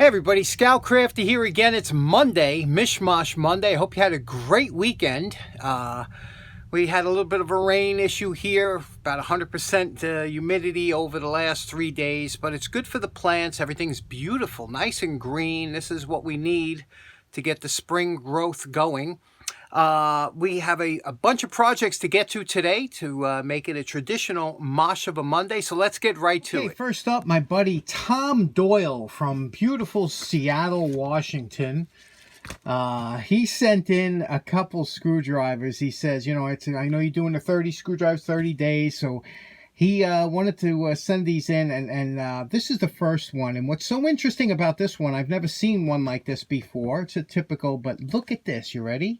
Hey everybody, Scoutcrafty here again. It's Monday, Mishmash Monday. I hope you had a great weekend. We had a little bit of a rain issue here, about 100% humidity over the last 3 days, but it's good for the plants. Everything's beautiful, nice and green. This is what we need to get the spring growth going. We have a bunch of projects to get to today to make it a traditional Mosh of a Monday, so let's get right to it. First up, my buddy Tom Doyle from beautiful Seattle, Washington. He sent in a couple screwdrivers. He says, you know, I know you're doing the 30 screwdrivers, 30 days, so he wanted to send these in, and this is the first one. And what's so interesting about this one, I've never seen one like this before. It's a typical, but look at this. You ready?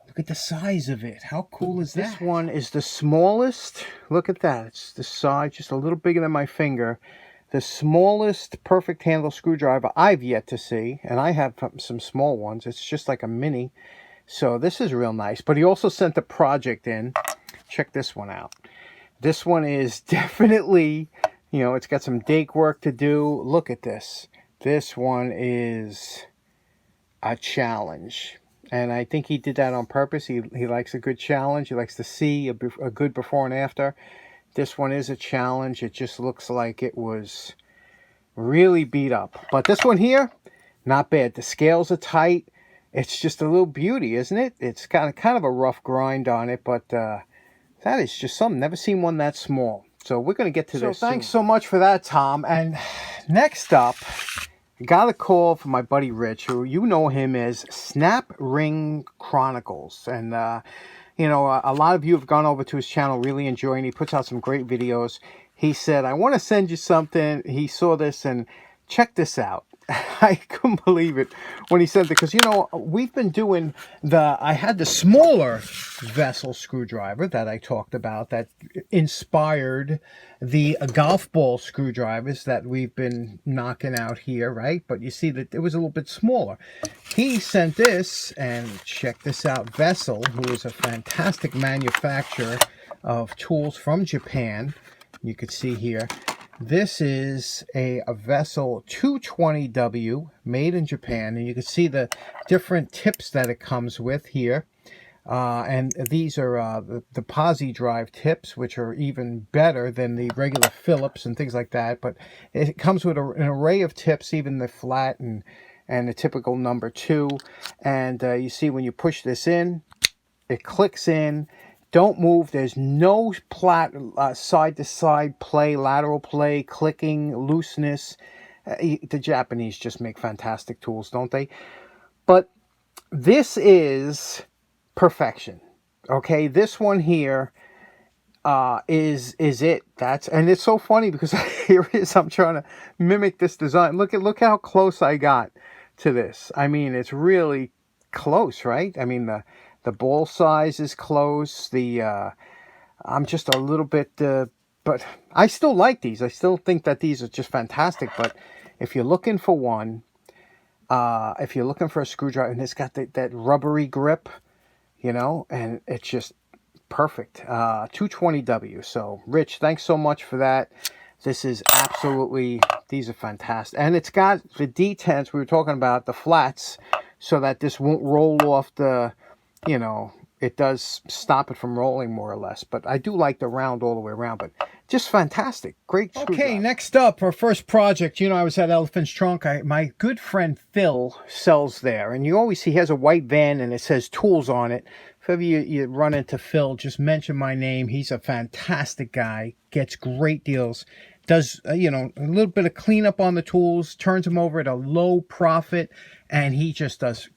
Look at the size of it. How cool is that? This one is the smallest. Look at that. It's the size, just a little bigger than my finger. The smallest perfect handle screwdriver I've yet to see. And I have some small ones. It's just like a mini. So this is real nice. But he also sent a project in. Check this one out. This one is definitely, you know, it's got some dake work to do. Look at this. This one is a challenge. And I think he did that on purpose. He likes a good challenge. He likes to see a good before and after. This one is a challenge. It just looks like it was really beat up. But this one here, not bad. The scales are tight. It's just a little beauty, isn't it? It's got kind of a rough grind on it, but that is just something. Never seen one that small. So we're going to get to this soon. Thanks so much for that, Tom. And next up, got a call from my buddy Rich, who you know him as Snap Ring Chronicles. And, you know, a lot of you have gone over to his channel, really enjoying it. He puts out some great videos. He said, I want to send you something. He saw this and check this out. I couldn't believe it when he said that, because, you know, we've been doing I had the smaller vessel screwdriver that I talked about that inspired the golf ball screwdrivers that we've been knocking out here, right? But you see that it was a little bit smaller. He sent this, and check this out, Vessel, who is a fantastic manufacturer of tools from Japan. You could see here. This is a Vessel 220W made in Japan, and you can see the different tips that it comes with here. And these are the Posi drive tips, which are even better than the regular Phillips and things like that. But it comes with an array of tips, even the flat and the typical number 2. And you see when you push this in, it clicks in. Don't move. There's no side-to-side play, lateral play, clicking, looseness. The Japanese just make fantastic tools, don't they? But this is perfection. Okay, this one here is it. And it's so funny because here it is. I'm trying to mimic this design. Look how close I got to this. I mean, it's really close, right? I mean, the ball size is close. I'm just a little bit, but I still like these. I still think that these are just fantastic. But if you're looking for one, if you're looking for a screwdriver, and it's got that rubbery grip, you know, and it's just perfect. 220W. So, Rich, thanks so much for that. This is absolutely, these are fantastic. And it's got the detents we were talking about, the flats, so that this won't roll off the, you know, it does stop it from rolling more or less. But I do like the round all the way around. But just fantastic. Great screwdriver. Okay, next up, our first project. You know, I was at Elephant's Trunk. My good friend Phil sells there. And you always see he has a white van and it says tools on it. If ever you run into Phil, just mention my name. He's a fantastic guy. Gets great deals. Does, you know, a little bit of cleanup on the tools. Turns them over at a low profit. And he just does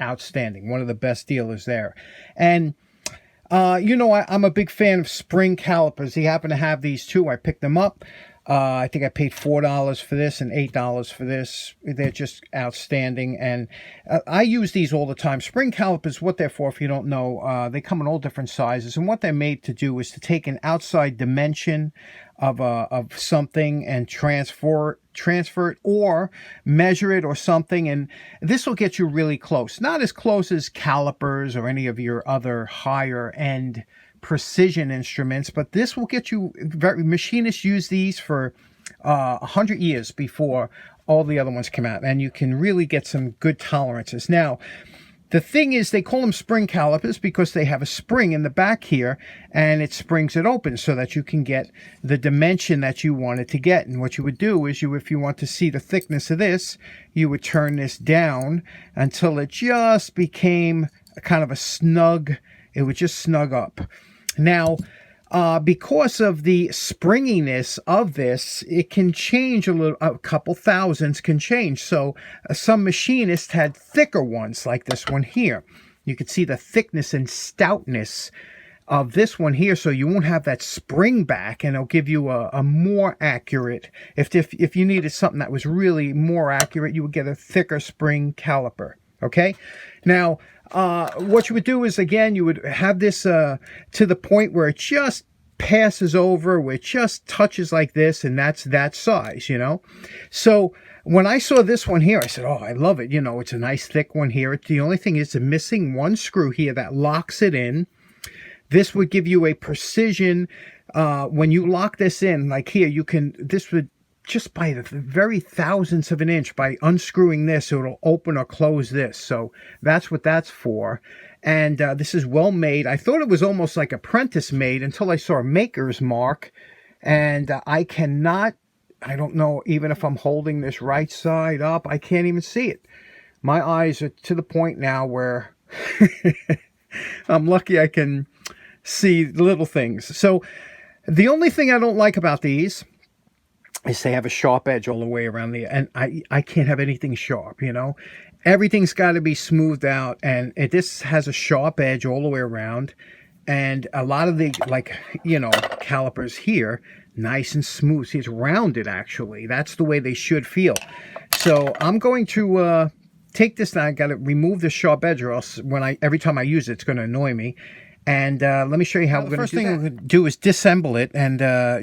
outstanding. One of the best dealers there. And you know, I'm a big fan of spring calipers. He happened to have these too. I picked them up. I think I paid $4 for this and $8 for this. They're just outstanding. And I use these all the time. Spring calipers, what they're for, if you don't know, they come in all different sizes. And what they're made to do is to take an outside dimension of something and transfer it or measure it or something, and this will get you really close. Not as close as calipers or any of your other higher end precision instruments, but this will get you. Machinists use these for 100 years before all the other ones come out, and you can really get some good tolerances. Now, the thing is, they call them spring calipers because they have a spring in the back here, and it springs it open so that you can get the dimension that you wanted to get. And what you would do is, if you want to see the thickness of this, you would turn this down until it just became kind of a snug, it would just snug up. Now, because of the springiness of this, it can change a couple thousandths can change. So some machinists had thicker ones like this one here. You can see the thickness and stoutness of this one here, so you won't have that spring back, and it'll give you a more accurate, if you needed something that was really more accurate, you would get a thicker spring caliper. Okay, now what you would do is, again, you would have this to the point where it just passes over, where it just touches like this, and that's that size, So when I saw this one here, I said, oh, I love it. It's a nice thick one here. The only thing is, it's missing one screw here that locks it in. This would give you a precision when you lock this in, like here, this would, just by the very thousandths of an inch, by unscrewing this, it'll open or close this. So that's what that's for. And this is well made. I thought it was almost like apprentice made until I saw a maker's mark. And I don't know, even if I'm holding this right side up, I can't even see it. My eyes are to the point now where I'm lucky I can see little things. So the only thing I don't like about these is they have a sharp edge all the way around and I can't have anything sharp, Everything's got to be smoothed out, and this has a sharp edge all the way around. And a lot of the, calipers here, nice and smooth. See, it's rounded, actually. That's the way they should feel. So I'm going to take this now. I got to remove the sharp edge, or else every time I use it, it's going to annoy me. And let me show you how we're going to do that. The first thing we're going to do is disassemble it, and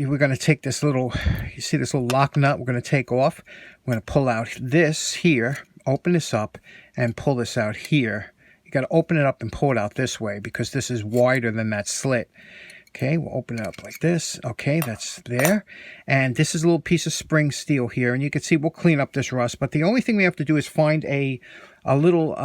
we're going to take this little, you see this little lock nut we're going to take off. We're going to pull out this here, open this up, and pull this out here. You got to open it up and pull it out this way, because this is wider than that slit. Okay, we'll open it up like this. Okay, that's there. And this is a little piece of spring steel here, and you can see we'll clean up this rust. But the only thing we have to do is find a little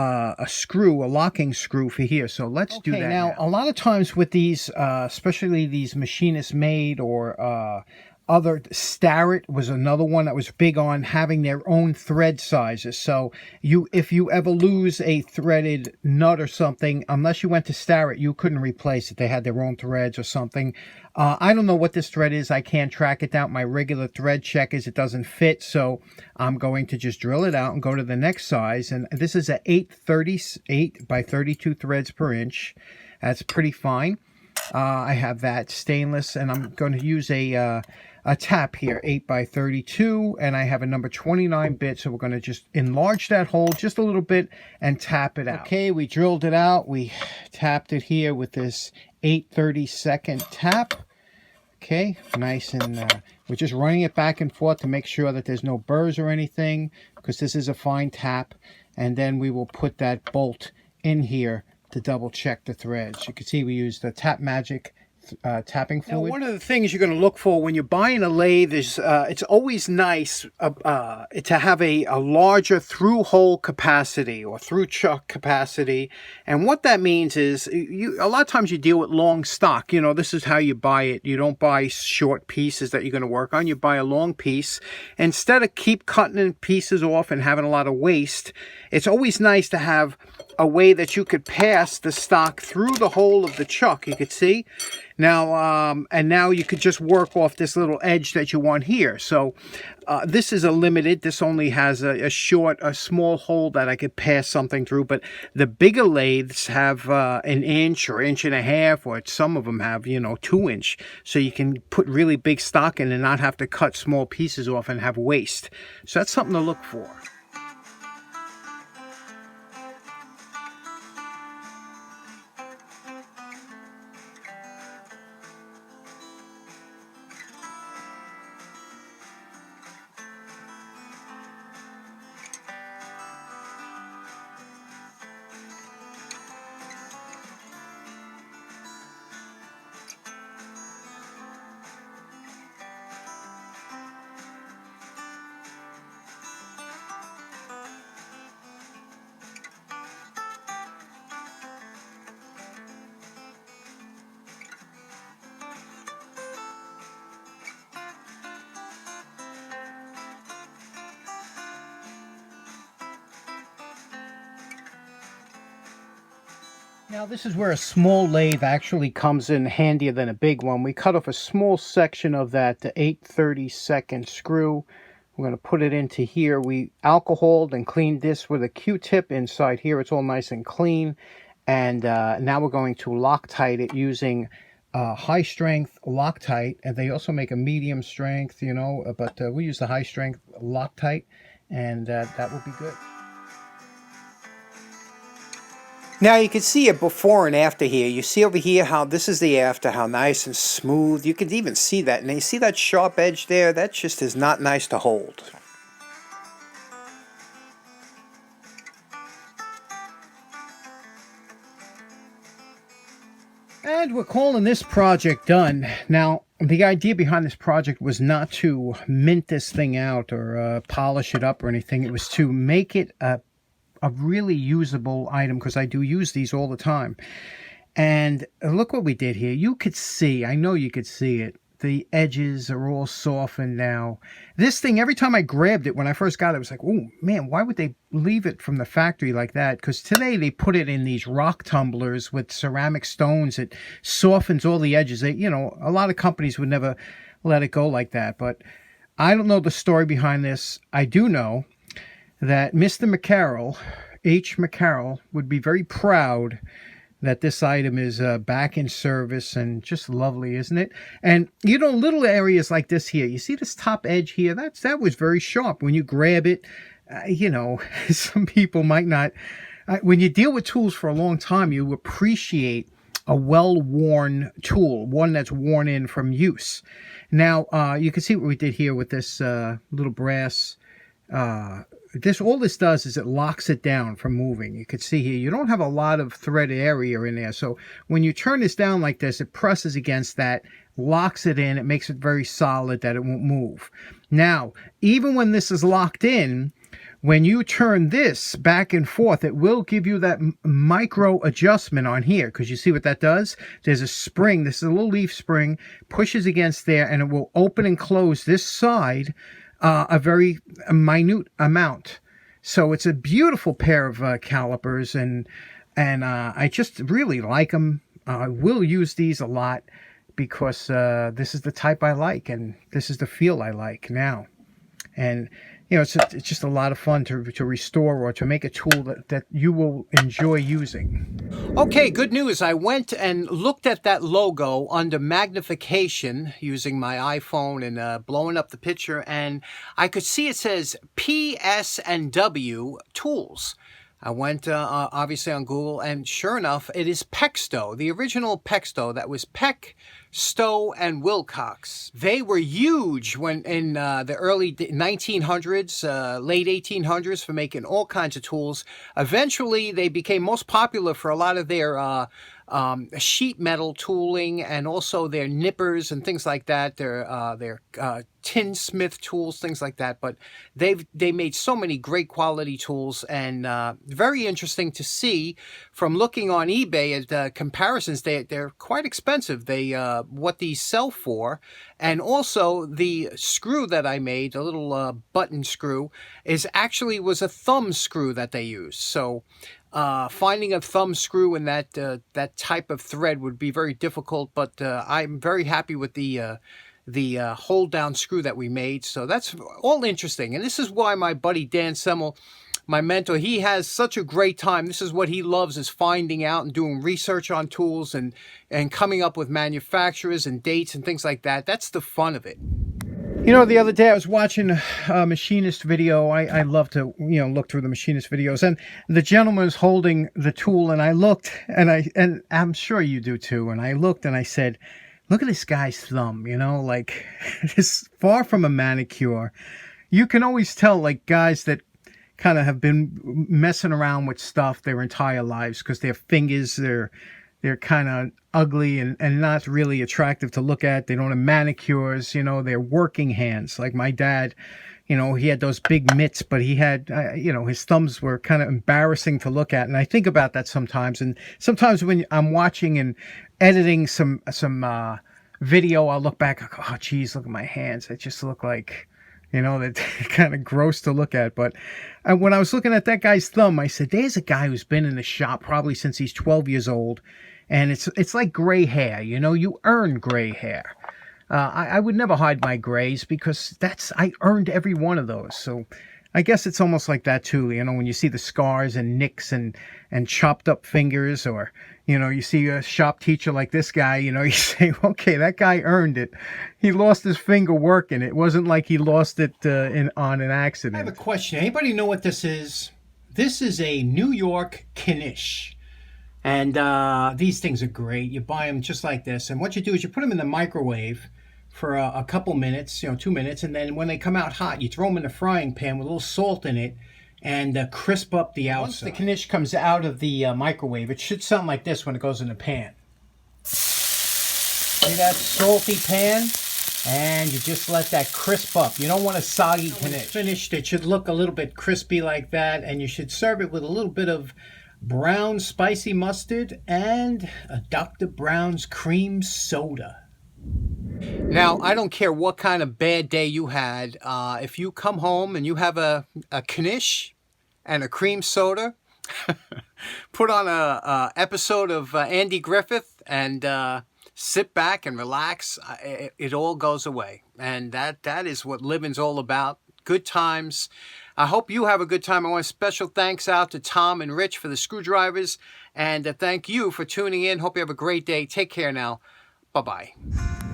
screw, a locking screw for here. So let's do that now. A lot of times with these, especially these machinist made or other, Starrett was another one that was big on having their own thread sizes. So if you ever lose a threaded nut or something, unless you went to Starrett, you couldn't replace it. They had their own threads or something. I don't know what this thread is. I can't track it down. My regular thread check is it doesn't fit, so I'm going to just drill it out and go to the next size. And this is a 8 by 32 threads per inch. That's pretty fine. I have that stainless, and I'm going to use a tap here, 8 by 32, and I have a number 29 bit, so we're going to just enlarge that hole just a little bit and tap it out. Okay, we drilled it out. We tapped it here with this 8/32 tap. Okay, nice, and we're just running it back and forth to make sure that there's no burrs or anything, because this is a fine tap. And then we will put that bolt in here to double check the threads. You can see we use the Tap Magic tapping fluid. Now, one of the things you're going to look for when you're buying a lathe is it's always nice to have a larger through hole capacity or through chuck capacity. And what that means is a lot of times you deal with long stock. This is how you buy it. You don't buy short pieces that you're going to work on. You buy a long piece. Instead of keep cutting pieces off and having a lot of waste, it's always nice to have a way that you could pass the stock through the hole of the chuck. You could see now, and now you could just work off this little edge that you want here. So this is a limited. This only has a small hole that I could pass something through. But the bigger lathes have an inch or inch and a half, or some of them have 2-inch. So you can put really big stock in and not have to cut small pieces off and have waste. So that's something to look for. Now this is where a small lathe actually comes in handier than a big one. We cut off a small section of that 8/32 screw. We're going to put it into here. We alcoholed and cleaned this with a Q-tip inside here. It's all nice and clean. And now we're going to Loctite it using high strength Loctite. And they also make a medium strength, you know, but we use the high strength Loctite, and that will be good. Now you can see it before and after here. You see over here how this is the after, how nice and smooth. You can even see that. And you see that sharp edge there? That just is not nice to hold. And we're calling this project done. Now, the idea behind this project was not to mint this thing out or polish it up or anything. It was to make it a really usable item, because I do use these all the time. And look what we did here. You could see, I know you could see it, the edges are all softened now. This thing, every time I grabbed it when I first got it, I was like, oh man, why would they leave it from the factory like that? Because today they put it in these rock tumblers with ceramic stones. It softens all the edges. They, you know, a lot of companies would never let it go like that. But I don't know the story behind this. I do know that Mr. McCarroll, H. McCarroll, would be very proud that this item is back in service, and just lovely, isn't it? And you know, little areas like this here, you see this top edge here, that was very sharp. When you grab it, you know, some people might not, when you deal with tools for a long time, you appreciate a well-worn tool, one that's worn in from use. Now, you can see what we did here with this little brass. All this does is it locks it down from moving. You can see here, you don't have a lot of thread area in there. So when you turn this down like this, it presses against that, locks it in. It makes it very solid that it won't move. Now, even when this is locked in, when you turn this back and forth, it will give you that micro adjustment on here, because you see what that does? There's a spring. This is a little leaf spring, pushes against there, and it will open and close this side a very minute amount. So it's a beautiful pair of calipers, and I just really like them. I will use these a lot because this is the type I like, and this is the feel I like now. And you know, it's just a lot of fun to restore or to make a tool that you will enjoy using. Okay, good news. I went and looked at that logo under magnification using my iPhone and blowing up the picture, and I could see it says PS&W Tools. I went obviously on Google, and sure enough, it is Peck Stow, the original Peck Stow. That was Peck, Stow, and Wilcox. They were huge when in the early 1900s, late 1800s, for making all kinds of tools. Eventually, they became most popular for a lot of their sheet metal tooling, and also their nippers and things like that. Their tinsmith tools, things like that. But they made so many great quality tools, and very interesting to see from looking on eBay at comparisons. They're quite expensive. What these sell for, and also the screw that I made, a little button screw, was a thumb screw that they used. So finding a thumb screw in that type of thread would be very difficult, but I'm very happy with the hold down screw that we made. So that's all interesting, and this is why my buddy Dan Semmel, my mentor, he has such a great time. This is what he loves, is finding out and doing research on tools and coming up with manufacturers and dates and things like that. That's the fun of it. You know, the other day I was watching a machinist video. I love to, you know, look through the machinist videos, and the gentleman was holding the tool, and I looked, and I'm sure you do too, and I looked and I said, look at this guy's thumb, you know, like, it's far from a manicure. You can always tell, like, guys that kind of have been messing around with stuff their entire lives, because their fingers, they're kind of ugly and not really attractive to look at. They don't have manicures, you know, they're working hands. Like my dad, you know, he had those big mitts, but he had, you know, his thumbs were kind of embarrassing to look at. And I think about that sometimes. And sometimes when I'm watching and editing some video, I'll look back, oh, geez, look at my hands. They just look like, You know, that's kind of gross to look at. But when I was looking at that guy's thumb, I said, there's a guy who's been in the shop probably since he's 12 years old. And it's like gray hair. You know, you earn gray hair. I would never hide my grays because I earned every one of those. So I guess it's almost like that too. You know, when you see the scars and nicks and chopped up fingers, or, you know, you see a shop teacher like this guy, you know, you say, okay, that guy earned it. He lost his finger working. It wasn't like he lost it on an accident. I have a question. Anybody know what this is? This is a New York Knish. And these things are great. You buy them just like this. And what you do is you put them in the microwave for a couple minutes, 2 minutes. And then when they come out hot, you throw them in the frying pan with a little salt in it and crisp up the outside. Once the Knish comes out of the microwave, it should sound like this when it goes in the pan. See that salty pan? And you just let that crisp up. You don't want a soggy Knish. When it's finished, it should look a little bit crispy like that. And you should serve it with a little bit of brown spicy mustard and a Dr. Brown's cream soda. Now, I don't care what kind of bad day you had. If you come home and you have a Knish and a cream soda, put on a episode of Andy Griffith and sit back and relax. It all goes away. And that is what living's all about. Good times. I hope you have a good time. I want special thanks out to Tom and Rich for the screwdrivers. And thank you for tuning in. Hope you have a great day. Take care now. Bye-bye.